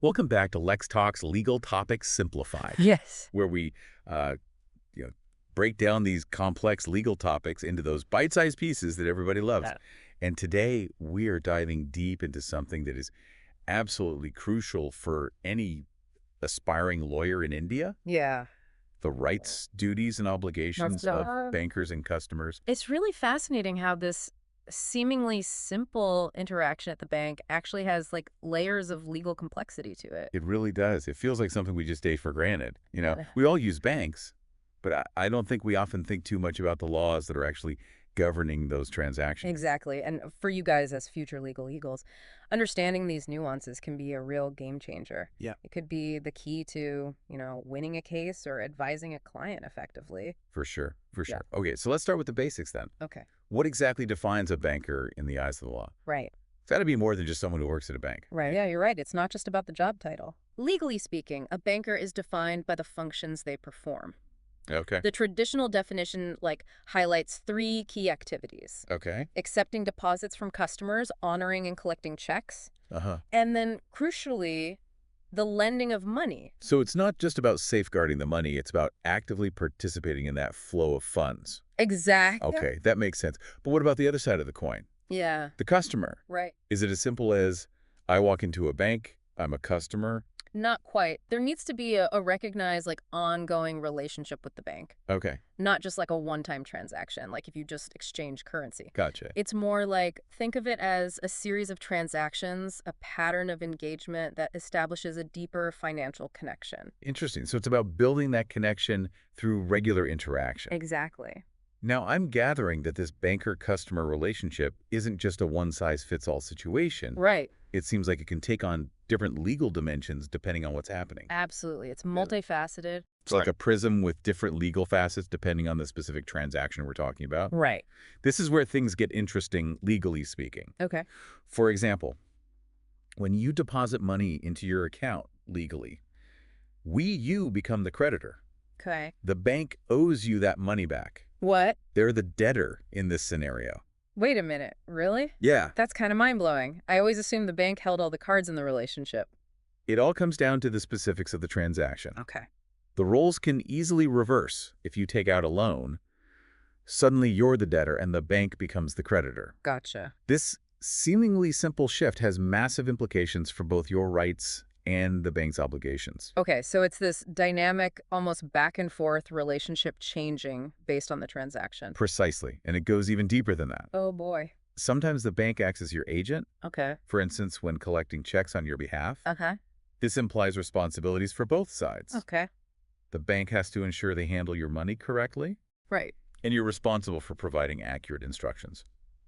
Welcome back to LexTalks Legal Topics Simplified, Yes. where we uh, you know, break down these complex legal topics into those bite-sized pieces that everybody loves. Uh, And today we are diving deep into something that is absolutely crucial for any aspiring lawyer in India, Yeah. the rights, duties, and obligations of bankers and customers. It's really fascinating how this seemingly simple interaction at the bank actually has like layers of legal complexity to it. It really does. It feels like something we just take for granted. Uh, We all use banks, but I don't think we often think too much about the laws that are actually governing those transactions. Exactly. And for you guys as future legal eagles, understanding these nuances can be a real game changer. Yeah. It could be the key to, winning a case or advising a client effectively. For sure, for Yeah. sure. Okay, so let's start with the basics then. Okay. What exactly defines a banker in the eyes of the law? Right. It's got to be more than just someone who works at a bank. Right. Yeah, you're right. It's not just about the job title. Legally speaking, a banker is defined by the functions they perform. Okay. The traditional definition highlights three key activities: Okay. accepting deposits from customers, honoring and collecting checks, Uh-huh. and then crucially, the lending of money. So it's not just about safeguarding the money, it's about actively participating in that flow of funds. Exactly. Okay, that makes sense. But what about the other side of the coin? Yeah, The customer. right. Is it as simple as I walk into a bank, I'm a customer? Not quite. There needs to be a recognized ongoing relationship with the bank, Okay, not just like a one-time transaction, like if you just exchange currency. gotcha. It's more like, think of it as a series of transactions, a pattern of engagement that establishes a deeper financial connection. Interesting. So it's about building that connection through regular interaction. Exactly. Now, I'm gathering that this banker-customer relationship isn't just a one-size-fits-all situation. Right. It seems like it can take on different legal dimensions depending on what's happening. Absolutely. It's multifaceted. It's like a prism with different legal facets depending on the specific transaction we're talking about. Right. This is where things get interesting, legally speaking. Okay. For example, when you deposit money into your account legally, you become the creditor. Okay. The bank owes you that money back. What? They're the debtor in this scenario. Wait a minute. Really? Yeah, That's kind of mind-blowing. I always assumed the bank held all the cards in the relationship. it all comes down to the specifics of the transaction. Okay. The roles can easily reverse. If you take out a loan, suddenly you're the debtor and the bank becomes the creditor. Gotcha. This seemingly simple shift has massive implications for both your rights and the bank's obligations. Okay, so it's this dynamic, almost back and forth relationship changing based on the transaction. Precisely, and it goes even deeper than that. Oh boy. Sometimes the bank acts as your agent, Okay. for instance, when collecting checks on your behalf. Okay. This implies responsibilities for both sides. Okay. The bank has to ensure they handle your money correctly, Right. and you're responsible for providing accurate instructions.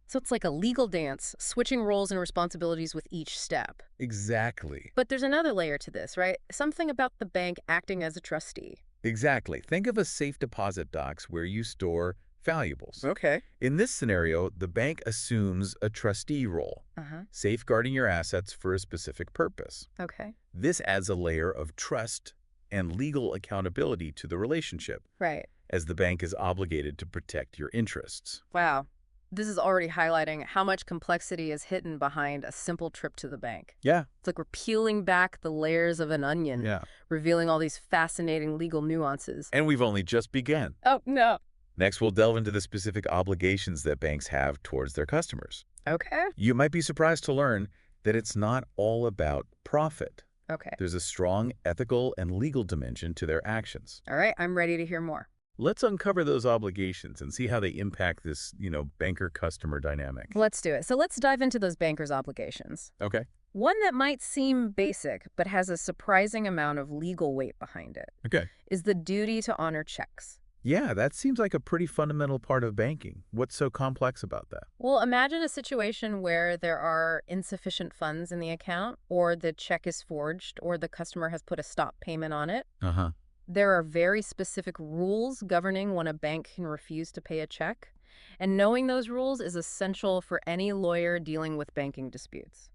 So it's like a legal dance, switching roles and responsibilities with each step. Exactly. But there's another layer to this, right? Something about the bank acting as a trustee. Exactly. Think of a safe deposit box where you store valuables. Okay. In this scenario, the bank assumes a trustee role, Uh-huh. safeguarding your assets for a specific purpose. Okay. This adds a layer of trust and legal accountability to the relationship, Right. as the bank is obligated to protect your interests. Wow. This is already highlighting how much complexity is hidden behind a simple trip to the bank. Yeah. It's like we're peeling back the layers of an onion, Yeah. revealing all these fascinating legal nuances. And we've only just begun. Oh, no. Next, we'll delve into the specific obligations that banks have towards their customers. Okay. You might be surprised to learn that it's not all about profit. Okay. There's a strong ethical and legal dimension to their actions. All right. I'm ready to hear more. Let's uncover those obligations and see how they impact this, banker-customer dynamic. Let's do it. So let's dive into those bankers' obligations. Okay. One that might seem basic, but has a surprising amount of legal weight behind it, Okay. is the duty to honor checks. Yeah, that seems like a pretty fundamental part of banking. What's so complex about that? Well, imagine a situation where there are insufficient funds in the account, or the check is forged, or the customer has put a stop payment on it. Uh-huh. There are very specific rules governing when a bank can refuse to pay a check, and knowing those rules is essential for any lawyer dealing with banking disputes.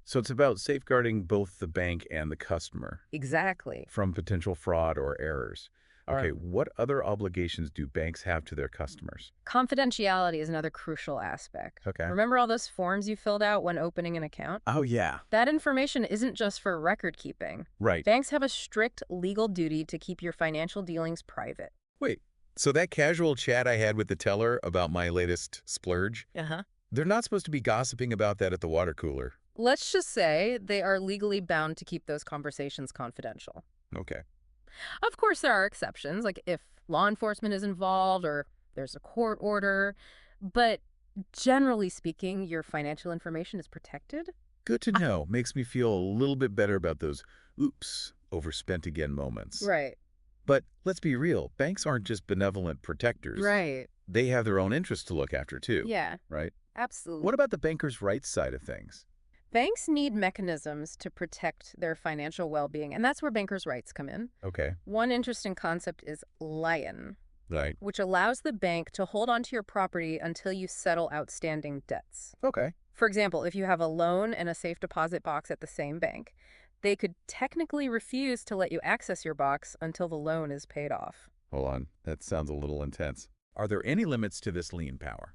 So it's about safeguarding both the bank and the customer Exactly. from potential fraud or errors. Okay, what other obligations do banks have to their customers? Confidentiality is another crucial aspect. Okay. Remember all those forms you filled out when opening an account? Oh, yeah. That information isn't just for record keeping. Right. Banks have a strict legal duty to keep your financial dealings private. Wait, so that casual chat I had with the teller about my latest splurge, Uh-huh. they're not supposed to be gossiping about that at the water cooler. Let's just say they are legally bound to keep those conversations confidential. Okay. Of course, there are exceptions, like if law enforcement is involved or there's a court order, but generally speaking, your financial information is protected. Good to know. Makes me feel a little bit better about those oops, overspent again moments. Right. But let's be real, banks aren't just benevolent protectors. Right. They have their own interests to look after too, Yeah, right? absolutely. What about the banker's rights side of things? Banks need mechanisms to protect their financial well-being, and that's where bankers' rights come in. Okay, One interesting concept is Lien, right. which allows the bank to hold onto your property until you settle outstanding debts. Okay. For example, if you have a loan and a safe deposit box at the same bank, they could technically refuse to let you access your box until the loan is paid off. Hold on, that sounds a little intense. Are there any limits to this lien power?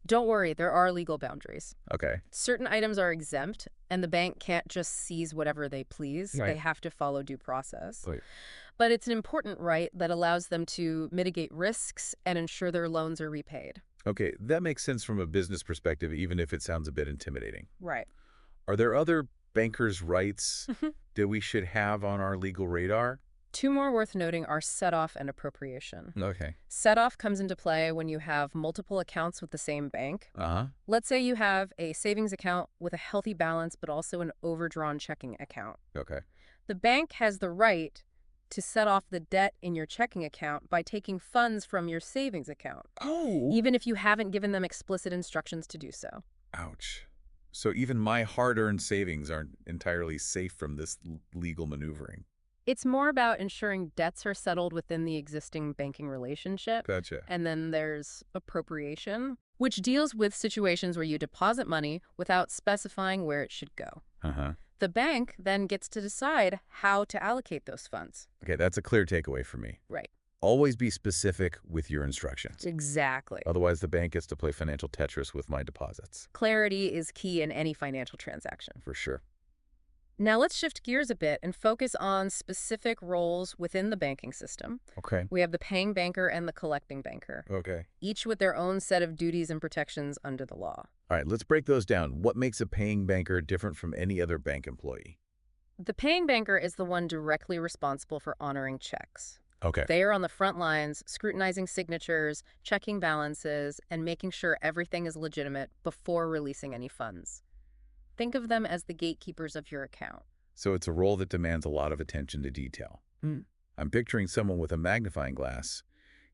Don't worry, there are legal boundaries. Okay. Certain items are exempt, and the bank can't just seize whatever they please. Right. They have to follow due process. Wait. But it's an important right that allows them to mitigate risks and ensure their loans are repaid. Okay, that makes sense from a business perspective, even if it sounds a bit intimidating. Right. Are there other bankers' rights that we should have on our legal radar? Two more worth noting are set-off and appropriation. Okay. Set-off comes into play when you have multiple accounts with the same bank. Uh-huh. Let's say you have a savings account with a healthy balance, but also an overdrawn checking account. Okay. The bank has the right to set off the debt in your checking account by taking funds from your savings account, Oh! even if you haven't given them explicit instructions to do so. Ouch. So even my hard-earned savings aren't entirely safe from this legal maneuvering. It's more about ensuring debts are settled within the existing banking relationship. Gotcha. And then there's appropriation, which deals with situations where you deposit money without specifying where it should go. Uh-huh. The bank then gets to decide how to allocate those funds. Okay, that's a clear takeaway for me. Right. Always be specific with your instructions. Exactly. Otherwise, the bank gets to play financial Tetris with my deposits. Clarity is key in any financial transaction. For sure. Now let's shift gears a bit and focus on specific roles within the banking system. Okay. We have the paying banker and the collecting banker, Okay. each with their own set of duties and protections under the law. All right, let's break those down. What makes a paying banker different from any other bank employee? The paying banker is the one directly responsible for honoring checks. Okay. They are on the front lines, scrutinizing signatures, checking balances, and making sure everything is legitimate before releasing any funds. Think of them as the gatekeepers of your account. So it's a role that demands a lot of attention to detail. I'm picturing someone with a magnifying glass,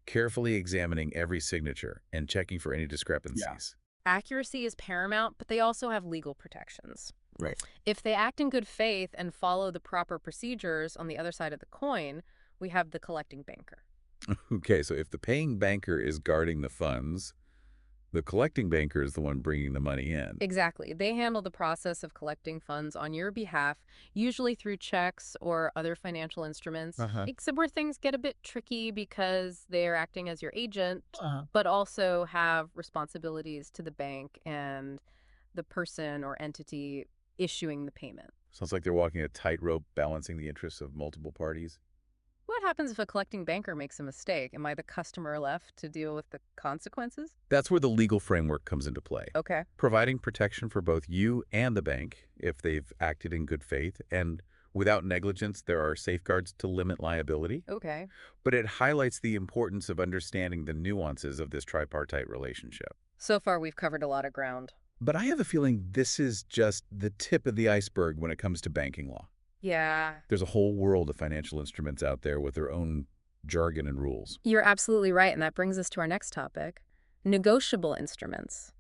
carefully examining every signature and checking for any discrepancies. Accuracy is paramount, but they also have legal protections. Right. If they act in good faith and follow the proper procedures on the other side of the coin, we have the collecting banker. Okay, so if the paying banker is guarding the funds, the collecting banker is the one bringing the money in. Exactly. They handle the process of collecting funds on your behalf, usually through checks or other financial instruments, except where things get a bit tricky because they're acting as your agent, but also have responsibilities to the bank and the person or entity issuing the payment. Sounds like they're walking a tightrope balancing the interests of multiple parties. What happens if a collecting banker makes a mistake? Am I the customer left to deal with the consequences? That's where the legal framework comes into play. Okay. Providing protection for both you and the bank if they've acted in good faith, and without negligence, there are safeguards to limit liability. Okay. But it highlights the importance of understanding the nuances of this tripartite relationship. So far, we've covered a lot of ground. But I have a feeling this is just the tip of the iceberg when it comes to banking law. Yeah. There's a whole world of financial instruments out there with their own jargon and rules. You're absolutely right, and that brings us to our next topic, negotiable instruments.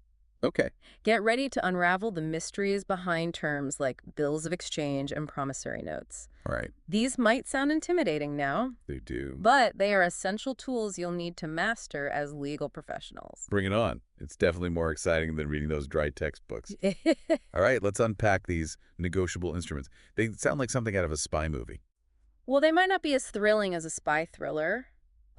Okay. Get ready to unravel the mysteries behind terms like bills of exchange and promissory notes. All right. These might sound intimidating now, They do. but they are essential tools you'll need to master as legal professionals. Bring it on. It's definitely more exciting than reading those dry textbooks. All right, let's unpack these negotiable instruments. They sound like something out of a spy movie. Well, they might not be as thrilling as a spy thriller,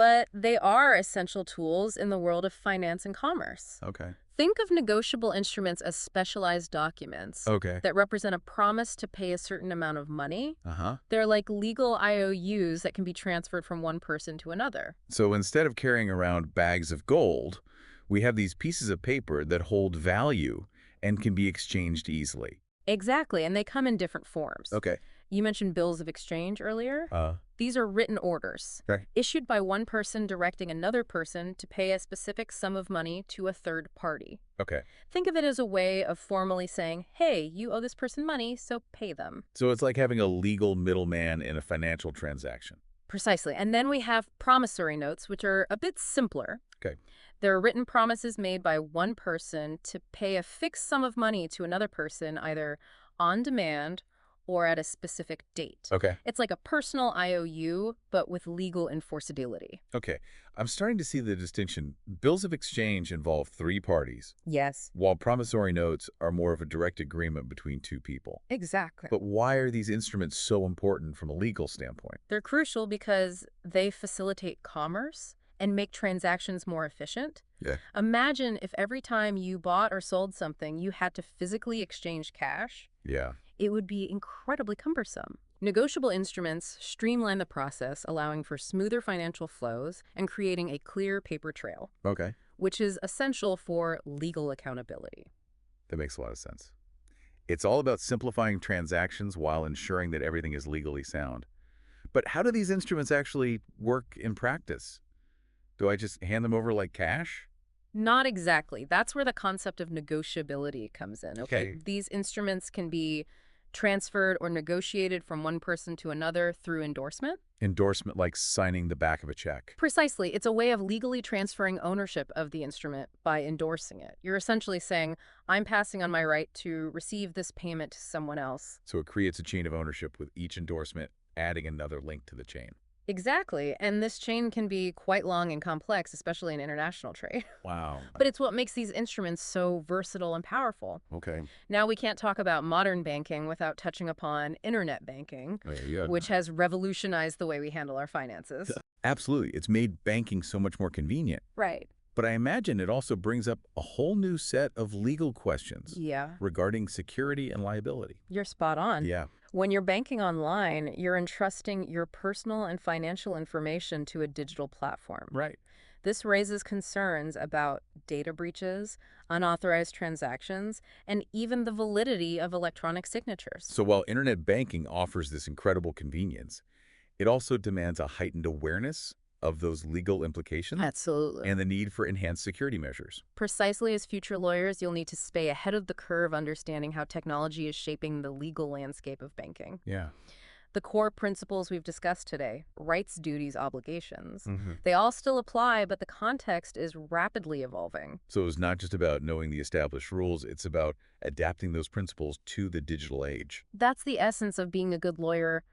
but they are essential tools in the world of finance and commerce. Okay. Think of negotiable instruments as specialized documents Okay. that represent a promise to pay a certain amount of money. Uh-huh. They're like legal IOUs that can be transferred from one person to another. So instead of carrying around bags of gold, we have these pieces of paper that hold value and can be exchanged easily. Exactly, and they come in different forms. Okay. You mentioned bills of exchange earlier. Uh, These are written orders, okay. issued by one person directing another person to pay a specific sum of money to a third party. Okay. Think of it as a way of formally saying, hey, you owe this person money, so pay them. So it's like having a legal middleman in a financial transaction. Precisely. And then we have promissory notes, which are a bit simpler. Okay. There are written promises made by one person to pay a fixed sum of money to another person, either on demand or at a specific date. Okay. It's like a personal IOU, but with legal enforceability. Okay. I'm starting to see the distinction. Bills of exchange involve three parties, Yes. while promissory notes are more of a direct agreement between two people. Exactly. But why are these instruments so important from a legal standpoint? They're crucial because they facilitate commerce and make transactions more efficient. Yeah. Imagine if every time you bought or sold something, you had to physically exchange cash. Yeah. It would be incredibly cumbersome. Negotiable instruments streamline the process, allowing for smoother financial flows and creating a clear paper trail, Okay. which is essential for legal accountability. That makes a lot of sense. It's all about simplifying transactions while ensuring that everything is legally sound. But how do these instruments actually work in practice? Do I just hand them over like cash? Not exactly. That's where the concept of negotiability comes in. Okay. These instruments can be transferred or negotiated from one person to another through endorsement. Endorsement like signing the back of a check. Precisely. It's a way of legally transferring ownership of the instrument by endorsing it. You're essentially saying, I'm passing on my right to receive this payment to someone else. So it creates a chain of ownership with each endorsement adding another link to the chain. Exactly. And this chain can be quite long and complex, especially in international trade. Wow. But it's what makes these instruments so versatile and powerful. Okay. Now, we can't talk about modern banking without touching upon internet banking, Yeah. which has revolutionized the way we handle our finances. Absolutely. It's made banking so much more convenient. Right. But I imagine it also brings up a whole new set of legal questions Yeah, regarding security and liability. you're spot on. Yeah. When you're banking online, you're entrusting your personal and financial information to a digital platform. Right. This raises concerns about data breaches, unauthorized transactions, and even the validity of electronic signatures. So while internet banking offers this incredible convenience, it also demands a heightened awareness of those legal implications Absolutely. and the need for enhanced security measures. Precisely, as future lawyers, you'll need to stay ahead of the curve, understanding how technology is shaping the legal landscape of banking. Yeah. The core principles we've discussed today, rights, duties, obligations, Mm-hmm. they all still apply, but the context is rapidly evolving. So it's not just about knowing the established rules, it's about adapting those principles to the digital age. That's the essence of being a good lawyer,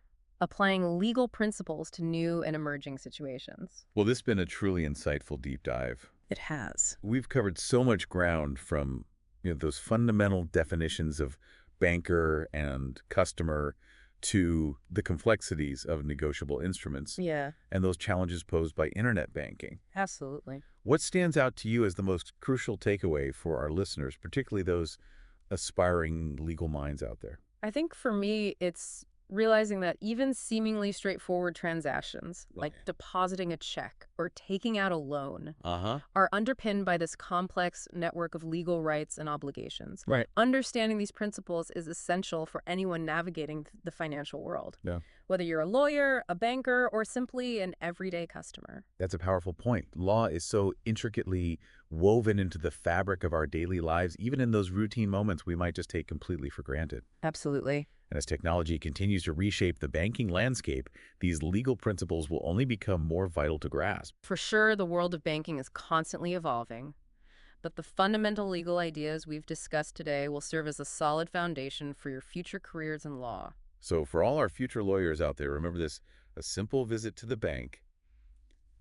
applying legal principles to new and emerging situations. Well, this has been a truly insightful deep dive. It has. We've covered so much ground from those fundamental definitions of banker and customer to the complexities of negotiable instruments Yeah, and those challenges posed by internet banking. absolutely. What stands out to you as the most crucial takeaway for our listeners, particularly those aspiring legal minds out there? I think for me, it's realizing that even seemingly straightforward transactions, like depositing a check or taking out a loan, are underpinned by this complex network of legal rights and obligations. Right. Understanding these principles is essential for anyone navigating the financial world, Yeah. whether you're a lawyer, a banker, or simply an everyday customer. That's a powerful point. Law is so intricately woven into the fabric of our daily lives, even in those routine moments we might just take completely for granted. Absolutely. And as technology continues to reshape the banking landscape, these legal principles will only become more vital to grasp. For sure, the world of banking is constantly evolving, but the fundamental legal ideas we've discussed today will serve as a solid foundation for your future careers in law. So for all our future lawyers out there, remember this: a simple visit to the bank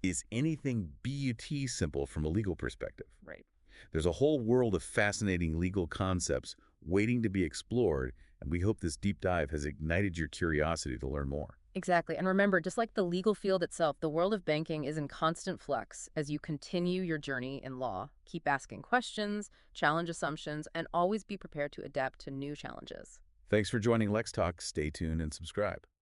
is anything but simple from a legal perspective. Right. There's a whole world of fascinating legal concepts waiting to be explored, and we hope this deep dive has ignited your curiosity to learn more. Exactly. And remember, just like the legal field itself, the world of banking is in constant flux as you continue your journey in law. Keep asking questions, challenge assumptions, and always be prepared to adapt to new challenges. Thanks for joining LexTalks. Stay tuned and subscribe.